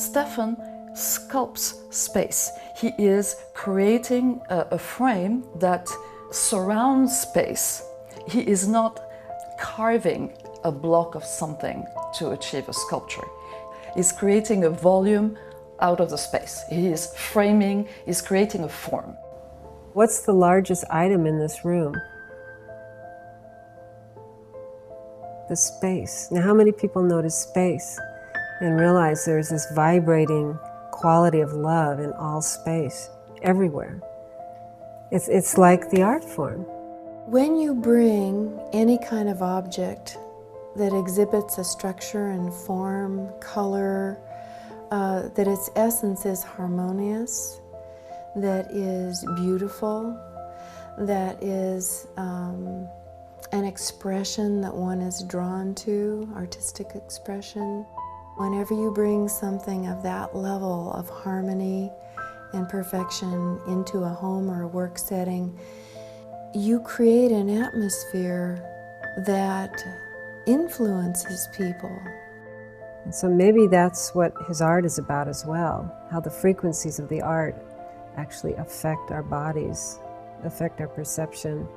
Stefan sculpts space. He is creating a frame that surrounds space. He is not carving a block of something to achieve a sculpture. He's creating a volume out of the space. He is framing, he's creating a form. What's the largest item in this room? The space. Now, how many people notice space and realize there's this vibrating quality of love in all space, everywhere? It's like the art form. When you bring any kind of object that exhibits a structure and form, color, that its essence is harmonious, that is beautiful, that is an expression that one is drawn to, artistic expression. Whenever you bring something of that level of harmony and perfection into a home or a work setting, you create an atmosphere that influences people. And so maybe that's what his art is about as well, how the frequencies of the art actually affect our bodies, affect our perception.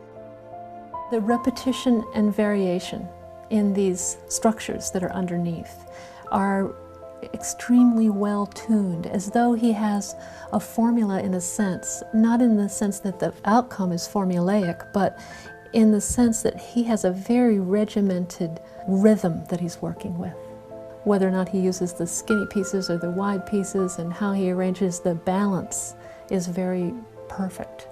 The repetition and variation in these structures that are underneath are extremely well tuned, as though he has a formula in a sense, not in the sense that the outcome is formulaic, but in the sense that he has a very regimented rhythm that he's working with. Whether or not he uses the skinny pieces or the wide pieces and how he arranges the balance is very perfect.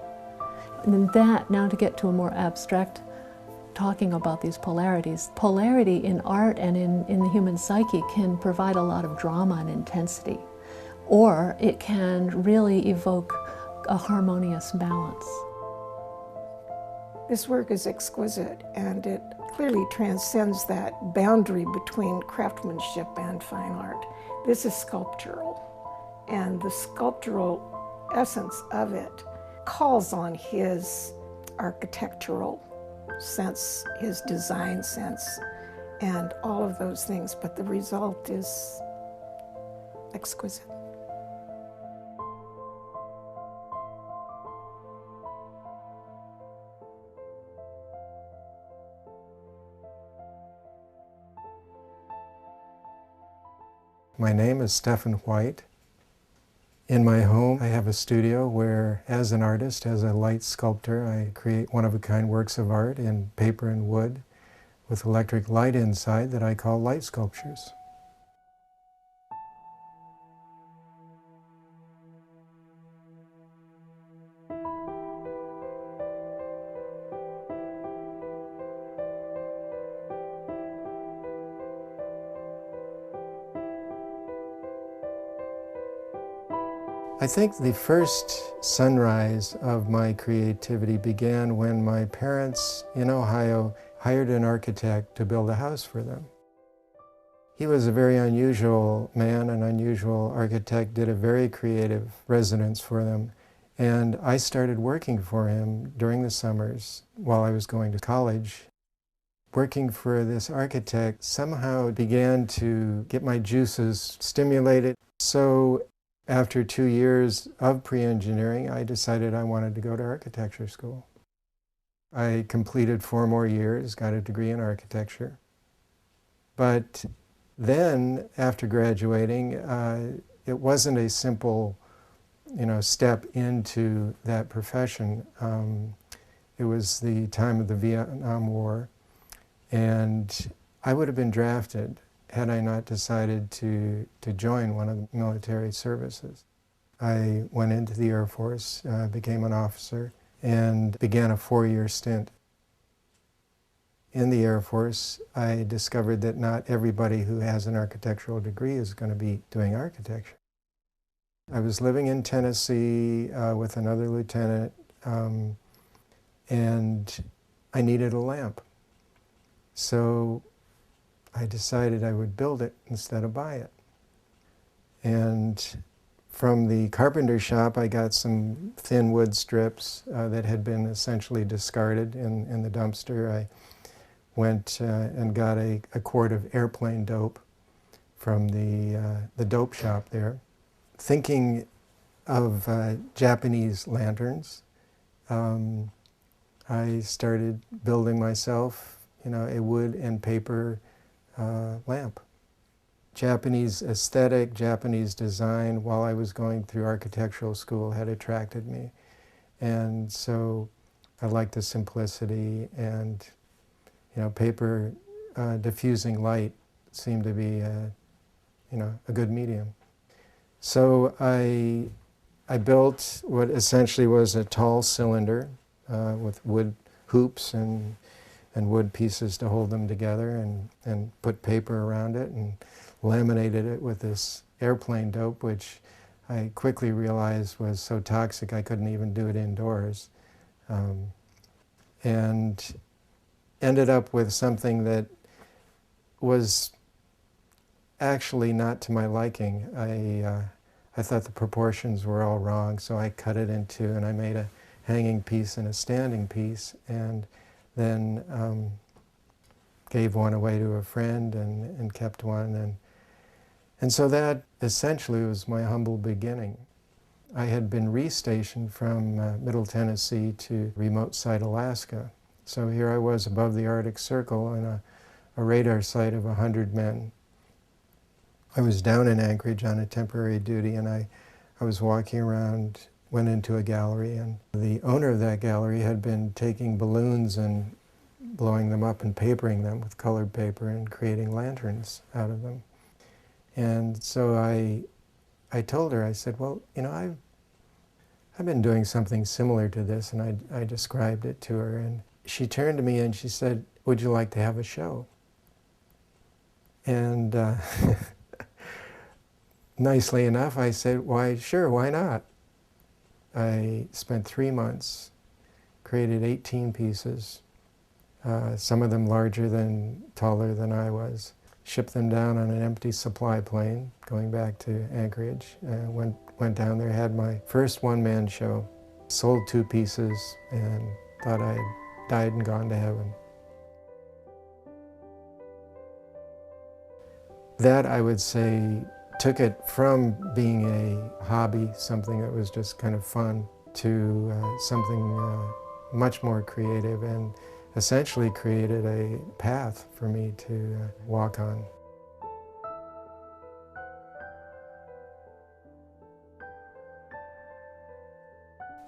And then that, now to get to a more abstract talking about these polarities. Polarity in art and in the human psyche can provide a lot of drama and intensity, or it can really evoke a harmonious balance. This work is exquisite, and it clearly transcends that boundary between craftsmanship and fine art. This is sculptural, and the sculptural essence of it calls on his architectural sense, his design sense, and all of those things, but the result is exquisite. My name is Stefan White. In my home, I have a studio where, as an artist, as a light sculptor, I create one-of-a-kind works of art in paper and wood with electric light inside that I call light sculptures. I think the first sunrise of my creativity began when my parents in Ohio hired an architect to build a house for them. He was a very unusual man, an unusual architect, did a very creative residence for them. And I started working for him during the summers while I was going to college. Working for this architect somehow began to get my juices stimulated. So after 2 years of pre-engineering, I decided I wanted to go to architecture school. I completed 4 more years, got a degree in architecture. But then, after graduating, it wasn't a simple, step into that profession. It was the time of the Vietnam War, and I would have been drafted had I not decided to join one of the military services. I went into the Air Force, became an officer, and began a 4-year stint. In the Air Force, I discovered that not everybody who has an architectural degree is going to be doing architecture. I was living in Tennessee with another lieutenant, and I needed a lamp. So I decided I would build it instead of buy it. And from the carpenter shop, I got some thin wood strips that had been essentially discarded in the dumpster. I went and got a quart of airplane dope from the dope shop there. Thinking of Japanese lanterns, I started building myself, a wood and paper lamp. Japanese aesthetic, Japanese design, while I was going through architectural school, had attracted me. And so I liked the simplicity, and paper diffusing light seemed to be a good medium. So I built what essentially was a tall cylinder with wood hoops and wood pieces to hold them together, and put paper around it and laminated it with this airplane dope, which I quickly realized was so toxic I couldn't even do it indoors. And ended up with something that was actually not to my liking. I thought the proportions were all wrong, so I cut it in two, and I made a hanging piece and a standing piece, and then gave one away to a friend and kept one. And so that essentially was my humble beginning. I had been restationed from Middle Tennessee to remote site Alaska. So here I was above the Arctic Circle on a radar site of 100 men. I was down in Anchorage on a temporary duty, and I was walking around, went into a gallery, and the owner of that gallery had been taking balloons and blowing them up and papering them with colored paper and creating lanterns out of them. And so I told her, I said, well, I've been doing something similar to this, and I described it to her, and she turned to me and she said, would you like to have a show? And nicely enough, I said, why, sure, why not? I spent 3 months, created 18 pieces, some of them taller than I was, shipped them down on an empty supply plane, going back to Anchorage, went down there, had my first one-man show, sold 2 pieces, and thought I had died and gone to heaven. That, I would say, took it from being a hobby, something that was just kind of fun, to something much more creative, and essentially created a path for me to walk on.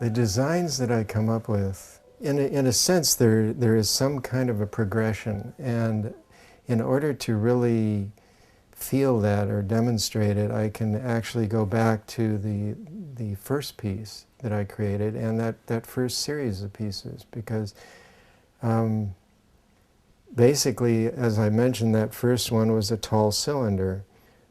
The designs that I come up with, in a sense, there is some kind of a progression, and in order to really feel that or demonstrate it, I can actually go back to the first piece that I created and that first series of pieces, because basically, as I mentioned, that first one was a tall cylinder.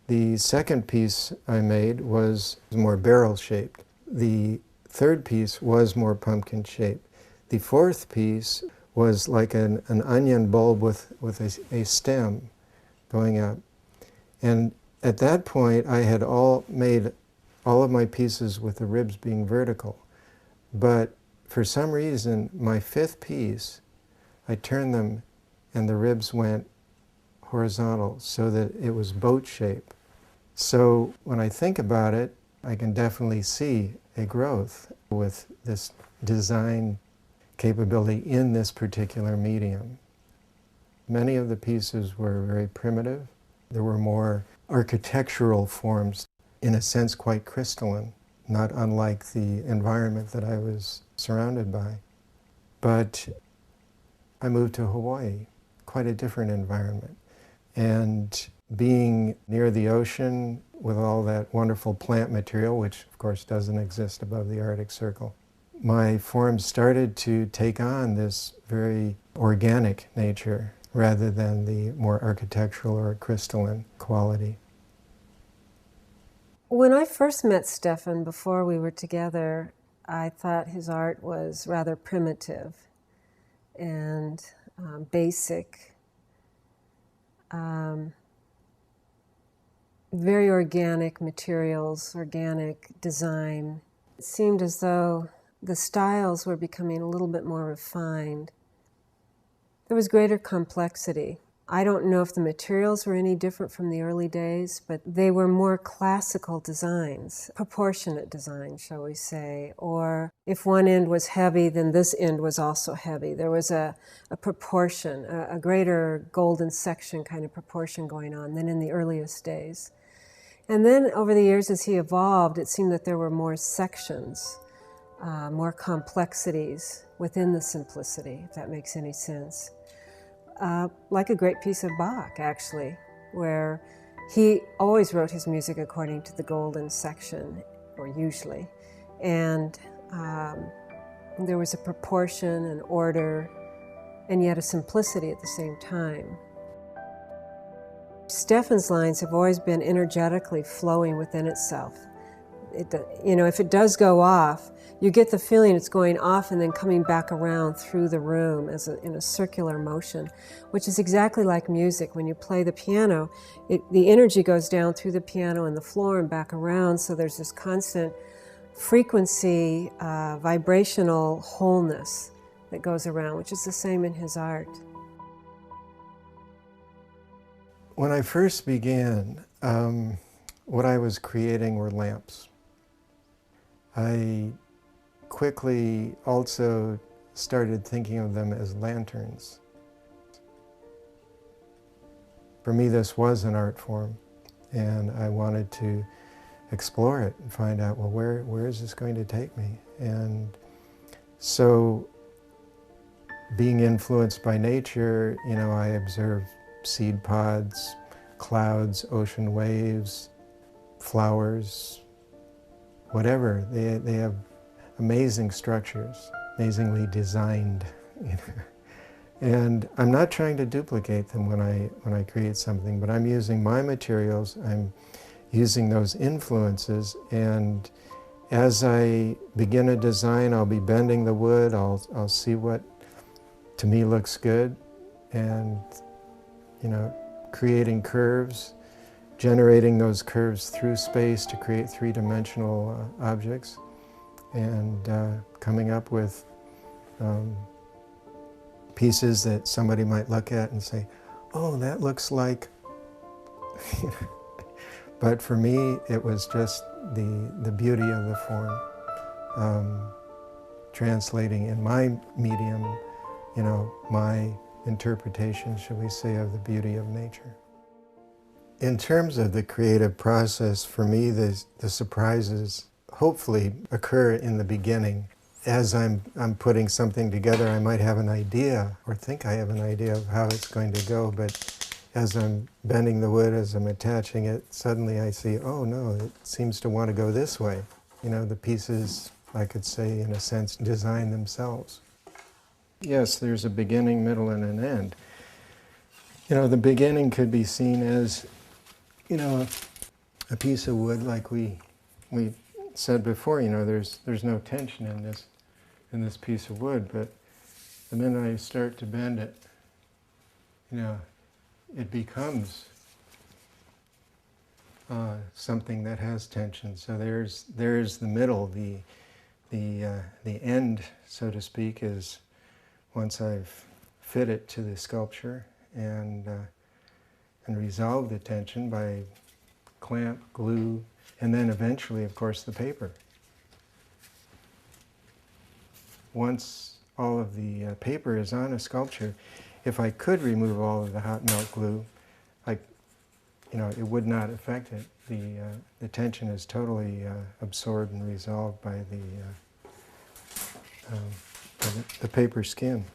The second piece I made was more barrel-shaped. The third piece was more pumpkin-shaped. The fourth piece was like an onion bulb with a stem going up. And at that point, I had made all of my pieces with the ribs being vertical. But for some reason, my fifth piece, I turned them and the ribs went horizontal so that it was boat shape. So when I think about it, I can definitely see a growth with this design capability in this particular medium. Many of the pieces were very primitive. There were more architectural forms, in a sense quite crystalline, not unlike the environment that I was surrounded by. But I moved to Hawaii, quite a different environment. And being near the ocean with all that wonderful plant material, which of course doesn't exist above the Arctic Circle, my forms started to take on this very organic nature rather than the more architectural or crystalline quality. When I first met Stefan, before we were together, I thought his art was rather primitive and basic, very organic materials, organic design. It seemed as though the styles were becoming a little bit more refined. There was greater complexity I don't know if the materials were any different from the early days, but they were more classical designs, proportionate designs, shall we say. Or if one end was heavy, then this end was also heavy. There was a proportion, a greater golden section kind of proportion going on than in the earliest days. And then over the years as he evolved, it seemed that there were more sections, more complexities within the simplicity, if that makes any sense. Like a great piece of Bach, actually, where he always wrote his music according to the golden section, or usually. And there was a proportion, an order, and yet a simplicity at the same time. Stefan's lines have always been energetically flowing within itself. If it does go off, you get the feeling it's going off and then coming back around through the room in a circular motion, which is exactly like music. When you play the piano, the energy goes down through the piano and the floor and back around, so there's this constant frequency, vibrational wholeness that goes around, which is the same in his art. When I first began, what I was creating were lamps. I quickly also started thinking of them as lanterns. For me, this was an art form, and I wanted to explore it and find out, well, where is this going to take me? And so, being influenced by nature, I observed seed pods, clouds, ocean waves, flowers, whatever. They have amazing structures, amazingly designed. And I'm not trying to duplicate them when I create something, but I'm using my materials, I'm using those influences, and as I begin a design, I'll be bending the wood, I'll see what to me looks good, and creating curves, generating those curves through space to create three-dimensional objects, and coming up with pieces that somebody might look at and say, oh, that looks like... But for me, it was just the beauty of the form, translating in my medium, my interpretation, shall we say, of the beauty of nature. In terms of the creative process, for me, the surprises hopefully occur in the beginning. As I'm putting something together, I might have an idea, or think I have an idea of how it's going to go, but as I'm bending the wood, as I'm attaching it, suddenly I see, oh no, it seems to want to go this way. The pieces, I could say, in a sense, design themselves. Yes, there's a beginning, middle, and an end. The beginning could be seen as, a piece of wood, like we said before. There's no tension in this piece of wood, but the minute I start to bend it, it becomes something that has tension. So there's the middle, the end, so to speak, is once I've fit it to the sculpture and resolve the tension by clamp, glue, and then eventually, of course, the paper. Once all of the paper is on a sculpture, if I could remove all of the hot melt glue, it would not affect it. The tension is totally absorbed and resolved by the paper skin.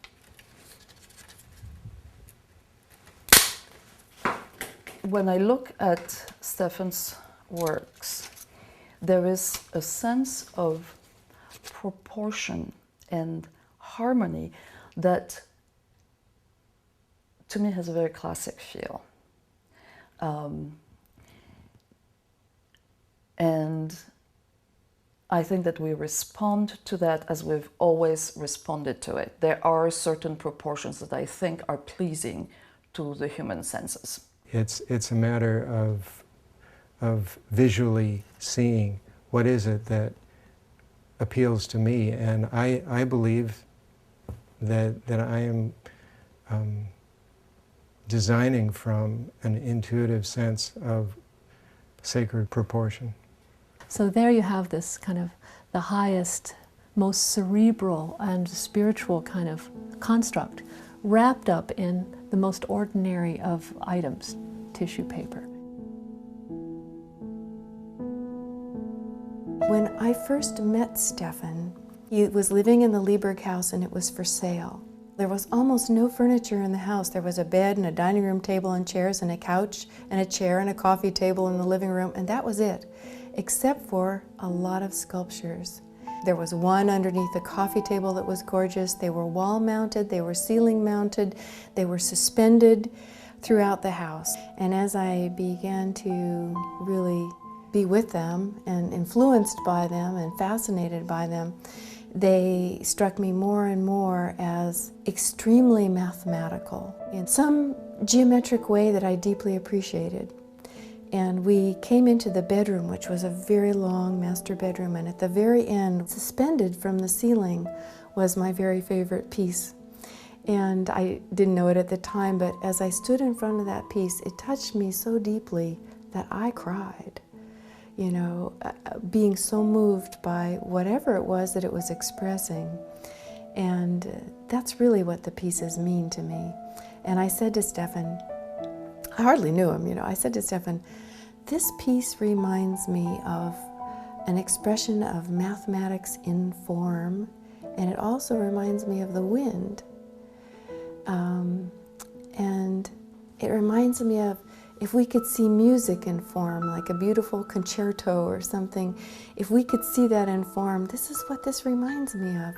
When I look at Stefan's works, there is a sense of proportion and harmony that, to me, has a very classic feel. And I think that we respond to that as we've always responded to it. There are certain proportions that I think are pleasing to the human senses. It's a matter of visually seeing what is it that appeals to me, and I believe that I am designing from an intuitive sense of sacred proportion. So there you have this kind of the highest, most cerebral and spiritual kind of construct wrapped up in the most ordinary of items, tissue paper. When I first met Stefan, he was living in the Lieberg house and it was for sale. There was almost no furniture in the house. There was a bed and a dining room table and chairs and a couch and a chair and a coffee table in the living room, and that was it, except for a lot of sculptures. There was one underneath the coffee table that was gorgeous. They were wall mounted, they were ceiling mounted, they were suspended throughout the house. And as I began to really be with them and influenced by them and fascinated by them, they struck me more and more as extremely mathematical in some geometric way that I deeply appreciated. And we came into the bedroom, which was a very long master bedroom, and at the very end, suspended from the ceiling, was my very favorite piece. And I didn't know it at the time, but as I stood in front of that piece, it touched me so deeply that I cried. You know, being so moved by whatever it was that it was expressing. And that's really what the pieces mean to me. And I said to Stefan, I hardly knew him, you know, I said to Stefan, this piece reminds me of an expression of mathematics in form, and it also reminds me of the wind. And it reminds me of, if we could see music in form, like a beautiful concerto or something, if we could see that in form, this is what this reminds me of.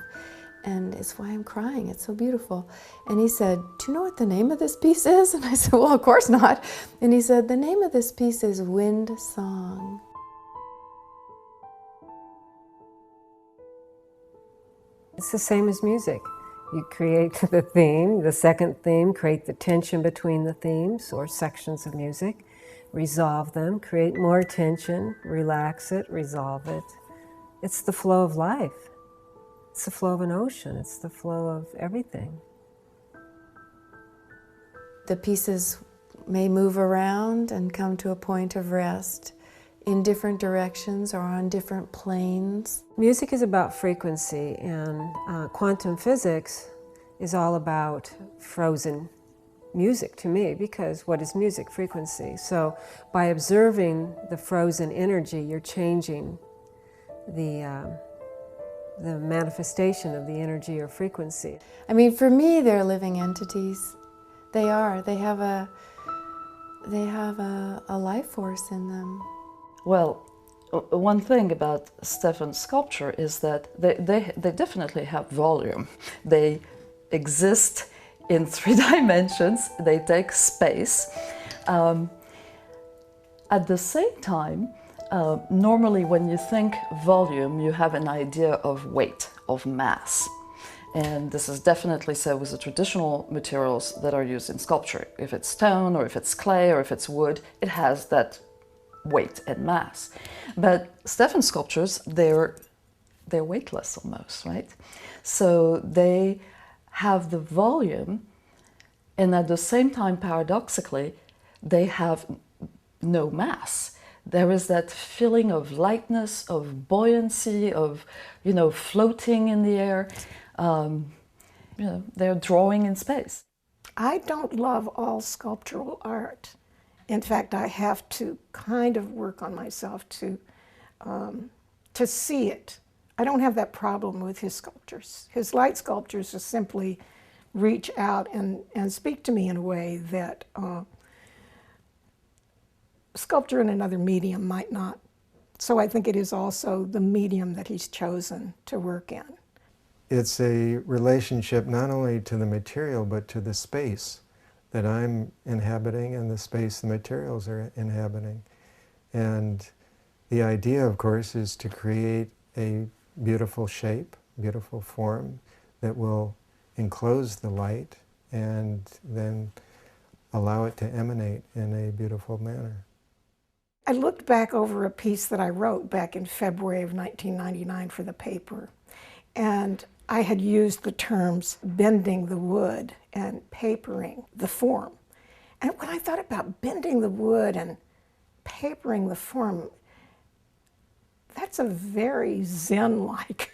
And it's why I'm crying, it's so beautiful. And he said, do you know what the name of this piece is? And I said, well, of course not. And he said, the name of this piece is Wind Song. It's the same as music. You create the theme, the second theme, create the tension between the themes or sections of music, resolve them, create more tension, relax it, resolve it. It's the flow of life. It's the flow of an ocean. It's the flow of everything. The pieces may move around and come to a point of rest in different directions or on different planes. Music is about frequency, and quantum physics is all about frozen music to me, because what is music? Frequency. So by observing the frozen energy, you're changing the manifestation of the energy or frequency. I mean, for me, they're living entities. They are. They have a life force in them. Well, one thing about Stefan's sculpture is that they definitely have volume. They exist in 3 dimensions. They take space. At the same time, normally when you think volume, you have an idea of weight, of mass. And this is definitely so with the traditional materials that are used in sculpture. If it's stone, or if it's clay, or if it's wood, it has that weight and mass. But Stefan's sculptures, they're weightless almost, right? So they have the volume, and at the same time, paradoxically, they have no mass. There is that feeling of lightness, of buoyancy, of, you know, floating in the air. You know, they're drawing in space. I don't love all sculptural art. In fact, I have to kind of work on myself to see it. I don't have that problem with his sculptures. His light sculptures just simply reach out and speak to me in a way that sculpture in another medium might not. So I think it is also the medium that he's chosen to work in. It's a relationship not only to the material, but to the space that I'm inhabiting and the space the materials are inhabiting. And the idea, of course, is to create a beautiful shape, beautiful form that will enclose the light and then allow it to emanate in a beautiful manner. I looked back over a piece that I wrote back in February of 1999 for the paper, and I had used the terms bending the wood and papering the form. And when I thought about bending the wood and papering the form, that's a very Zen-like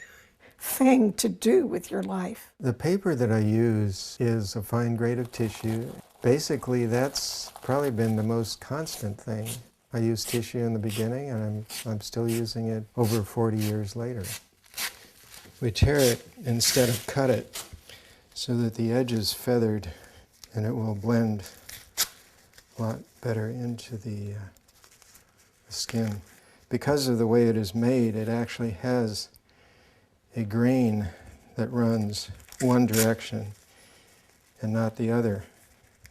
thing to do with your life. The paper that I use is a fine grade of tissue. Basically, that's probably been the most constant thing. I used tissue in the beginning, and I'm still using it over 40 years later. We tear it instead of cut it so that the edge is feathered, and it will blend a lot better into the skin. Because of the way it is made, it actually has a grain that runs one direction and not the other.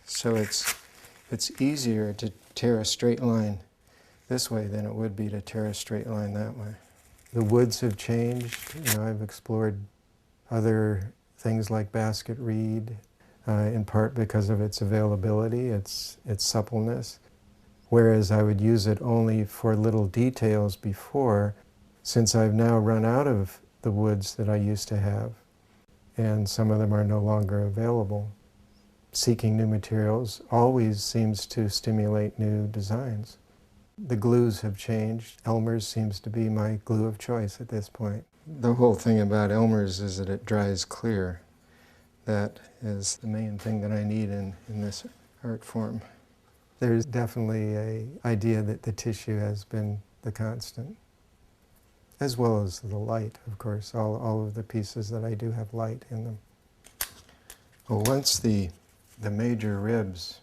So it's easier to tear a straight line this way than it would be to tear a straight line that way. The woods have changed. I've explored other things like basket reed, in part because of its availability, its suppleness. Whereas I would use it only for little details before, since I've now run out of the woods that I used to have, and some of them are no longer available. Seeking new materials always seems to stimulate new designs. The glues have changed. Elmer's seems to be my glue of choice at this point. The whole thing about Elmer's is that it dries clear. That is the main thing that I need in this art form. There's definitely an idea that the tissue has been the constant, as well as the light, of course. All of the pieces that I do have light in them. Well, once the major ribs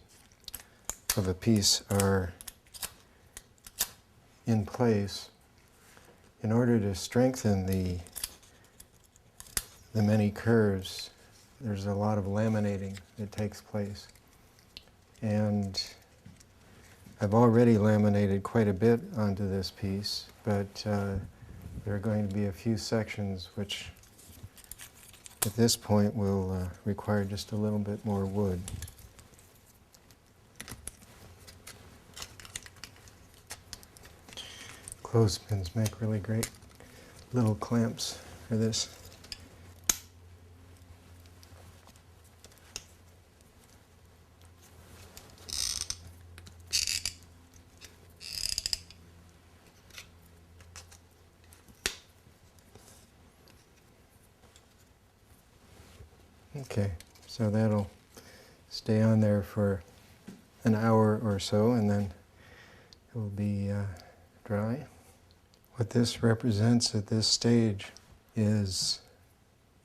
of a piece are in place, in order to strengthen the many curves, there's a lot of laminating that takes place. And I've already laminated quite a bit onto this piece, but there are going to be a few sections which at this point will require just a little bit more wood. Clothespins make really great little clamps for this. Okay, so that'll stay on there for an hour or so, and then it will be dry. What this represents at this stage is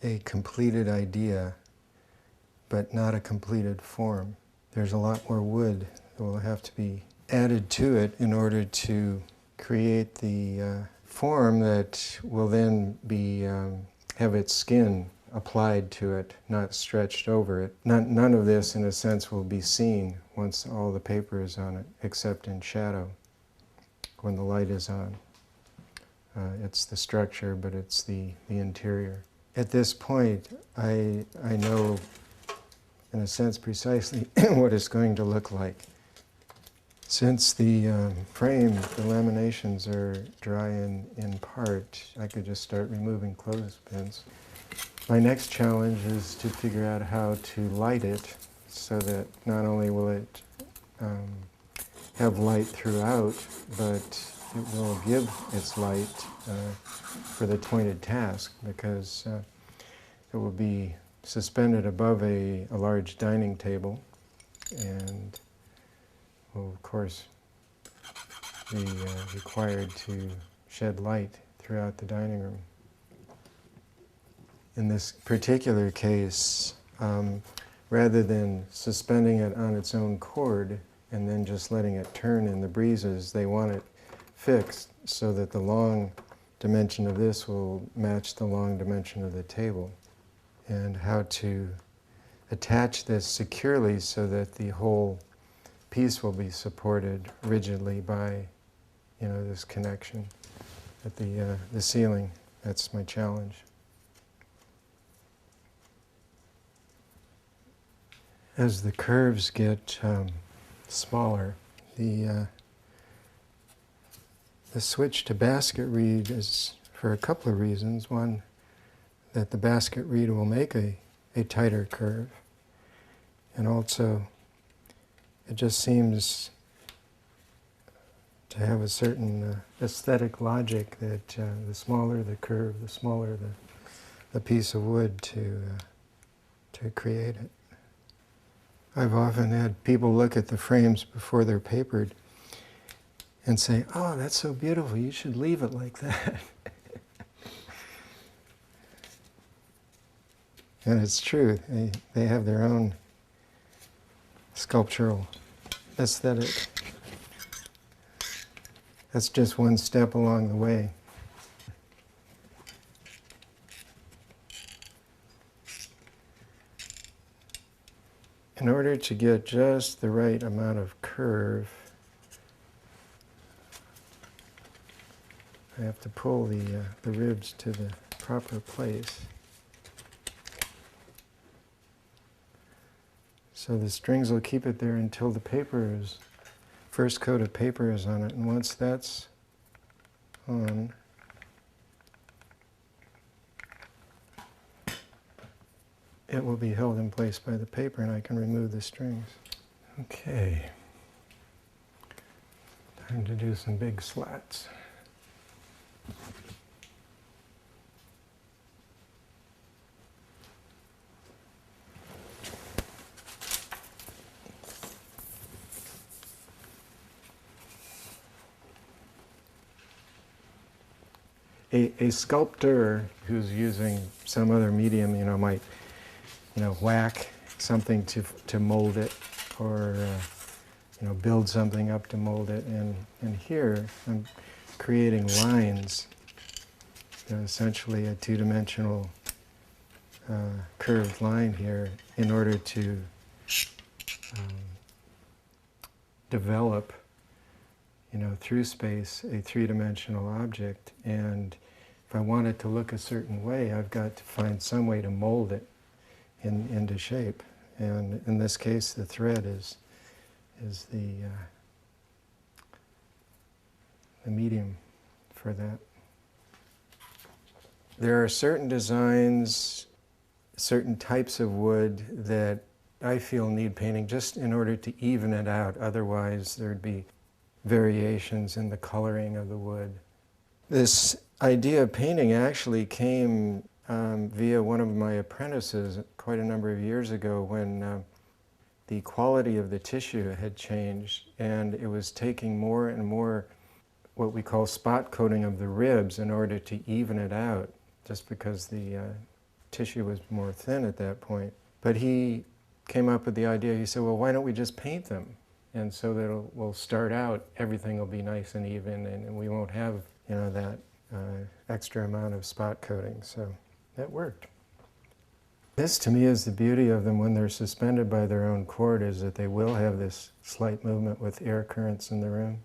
a completed idea, but not a completed form. There's a lot more wood that will have to be added to it in order to create the form that will then be have its skin applied to it, not stretched over it. None of this, in a sense, will be seen once all the paper is on it, except in shadow, when the light is on. It's the structure, but it's the interior. At this point, I know, in a sense, precisely what it's going to look like. Since the frame, the laminations are dry in part, I could just start removing clothespins. My next challenge is to figure out how to light it so that not only will it have light throughout, but it will give its light for the pointed task, because it will be suspended above a large dining table and will, of course, be required to shed light throughout the dining room. In this particular case, rather than suspending it on its own cord and then just letting it turn in the breezes, they want it fixed so that the long dimension of this will match the long dimension of the table. And how to attach this securely so that the whole piece will be supported rigidly by, this connection at the ceiling. That's my challenge. As the curves get smaller, the switch to basket reed is for a couple of reasons. One, that the basket reed will make a tighter curve, and also it just seems to have a certain aesthetic logic that the smaller the curve, the smaller the piece of wood to create it. I've often had people look at the frames before they're papered and say, "Oh, that's so beautiful, you should leave it like that." And it's true, they have their own sculptural aesthetic. That's just one step along the way. In order to get just the right amount of curve, I have to pull the ribs to the proper place. So the strings will keep it there until the first coat of paper is on it, and once that's on, it will be held in place by the paper and I can remove the strings. Okay, time to do some big slats. A sculptor who's using some other medium, might, whack something to mold it, or build something up to mold it. And here I'm creating lines, essentially a two-dimensional curved line here, in order to develop, through space, a three-dimensional object. And if I want it to look a certain way, I've got to find some way to mold it into shape. And in this case, the thread is the medium for that. There are certain designs, certain types of wood that I feel need painting just in order to even it out. Otherwise, there'd be variations in the coloring of the wood. This idea of painting actually came via one of my apprentices quite a number of years ago, when the quality of the tissue had changed and it was taking more and more what we call spot coating of the ribs in order to even it out, just because the tissue was more thin at that point. But he came up with the idea, he said, well, why don't we just paint them? And so that we'll start out, everything will be nice and even, and we won't have, that extra amount of spot coating. So that worked. This, to me, is the beauty of them when they're suspended by their own cord, is that they will have this slight movement with air currents in the room.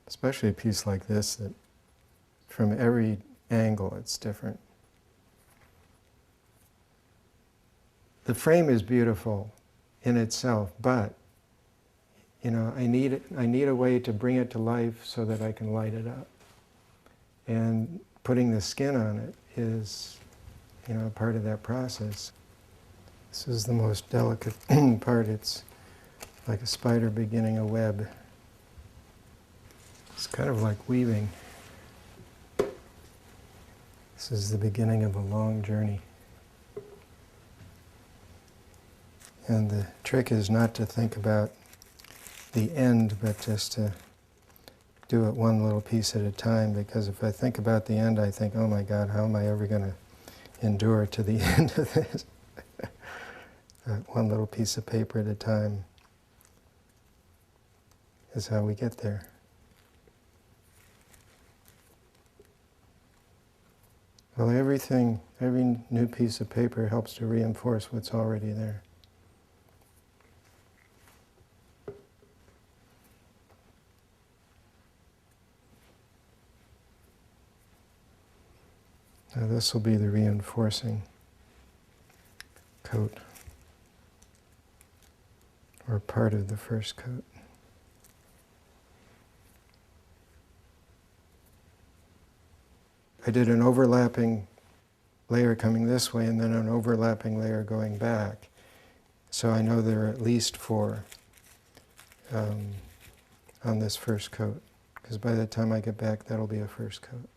Especially a piece like this, that from every angle it's different. The frame is beautiful in itself, but I need a way to bring it to life so that I can light it up. And putting the skin on it is, part of that process. This is the most delicate part. It's like a spider beginning a web. It's kind of like weaving. This is the beginning of a long journey. And the trick is not to think about the end, but just to do it one little piece at a time, because if I think about the end, I think, oh my God, how am I ever going to endure to the end of this? One little piece of paper at a time is how we get there. Well, every new piece of paper helps to reinforce what's already there. Now this will be the reinforcing coat, or part of the first coat. I did an overlapping layer coming this way and then an overlapping layer going back. So I know there are at least 4 on this first coat, because by the time I get back, that'll be a first coat.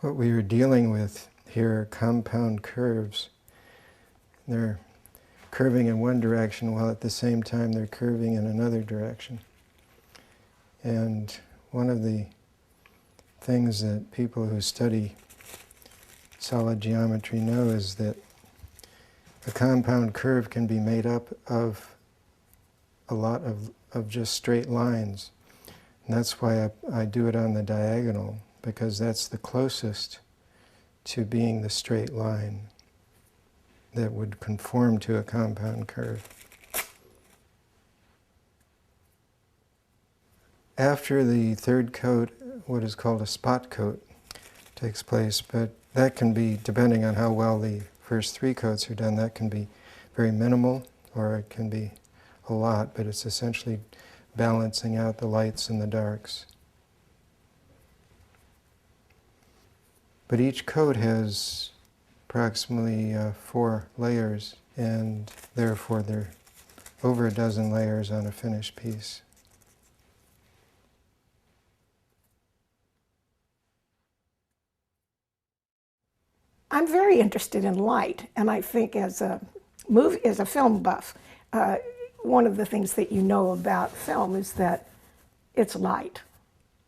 What we are dealing with here are compound curves. They're curving in one direction while at the same time they're curving in another direction. And one of the things that people who study solid geometry know is that a compound curve can be made up of a lot of just straight lines. And that's why I do it on the diagonal, because that's the closest to being the straight line that would conform to a compound curve. After the third coat, what is called a spot coat takes place, but that can be, depending on how well the first three coats are done, that can be very minimal, or it can be a lot, but it's essentially balancing out the lights and the darks. But each coat has approximately 4 layers, and therefore there are over a dozen layers on a finished piece. I'm very interested in light, and I think as a film buff, one of the things that you know about film is that it's light.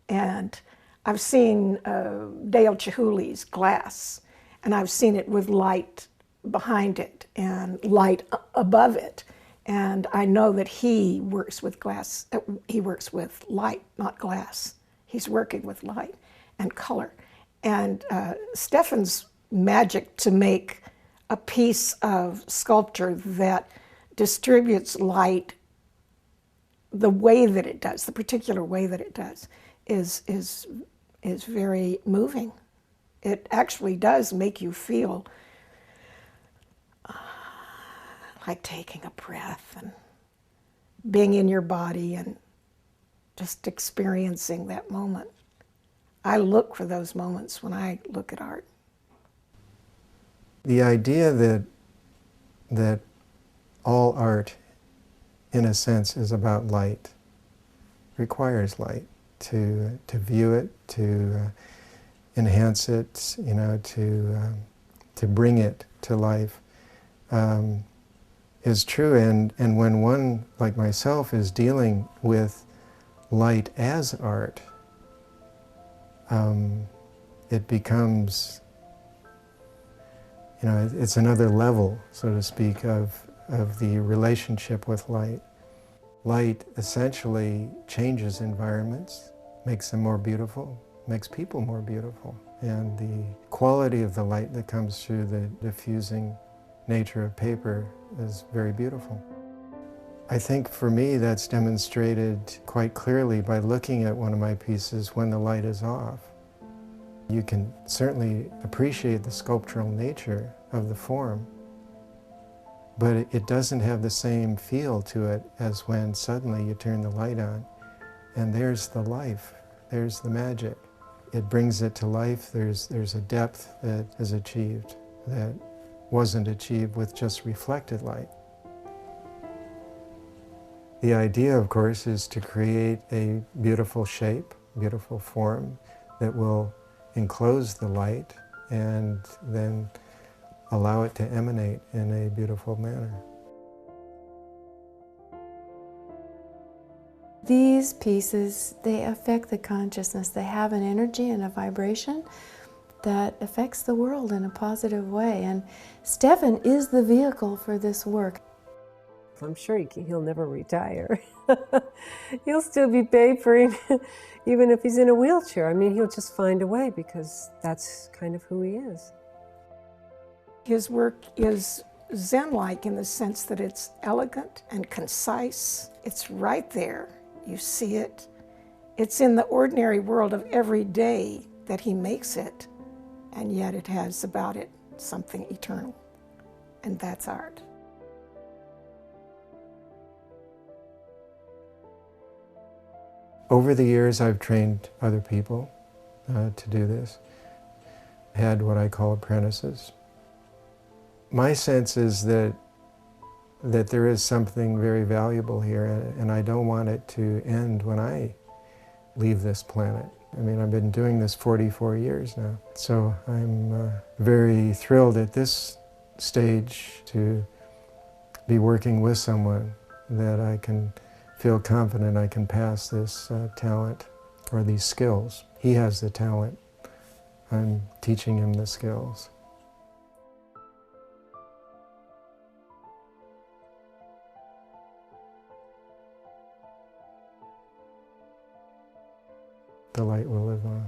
And I've seen Dale Chihuly's Glass, and I've seen it with light behind it and light above it. And I know that he works with glass, he works with light, not glass. He's working with light and color. And Stefan's magic to make a piece of sculpture that distributes light the way that it does, the particular way that it does, is very moving. It actually does make you feel like taking a breath and being in your body and just experiencing that moment. I look for those moments when I look at art. The idea that all art, in a sense, is about light, requires light to view it, to enhance it, you know, to bring it to life, is true. And when one, like myself, is dealing with light as art, it becomes, you know, it's another level, so to speak, of the relationship with light. Light essentially changes environments, makes them more beautiful, makes people more beautiful. And the quality of the light that comes through the diffusing nature of paper is very beautiful. I think for me that's demonstrated quite clearly by looking at one of my pieces when the light is off. You can certainly appreciate the sculptural nature of the form, but it doesn't have the same feel to it as when suddenly you turn the light on and there's the life, there's the magic. It brings it to life. There's a depth that is achieved that wasn't achieved with just reflected light. The idea, of course, is to create a beautiful shape, beautiful form that will enclose the light and then allow it to emanate in a beautiful manner. These pieces, they affect the consciousness. They have an energy and a vibration that affects the world in a positive way. And Stefan is the vehicle for this work. I'm sure he'll never retire. He'll still be papering, even if he's in a wheelchair. I mean, he'll just find a way because that's kind of who he is. His work is Zen-like in the sense that it's elegant and concise. It's right there. You see it. It's in the ordinary world of every day that he makes it, and yet it has about it something eternal, and that's art. Over the years, I've trained other people to do this. I had what I call apprentices. My sense is that that there is something very valuable here, and I don't want it to end when I leave this planet. I mean, I've been doing this 44 years now, so I'm very thrilled at this stage to be working with someone that I can feel confident I can pass this talent or these skills. He has the talent. I'm teaching him the skills. The light will live on.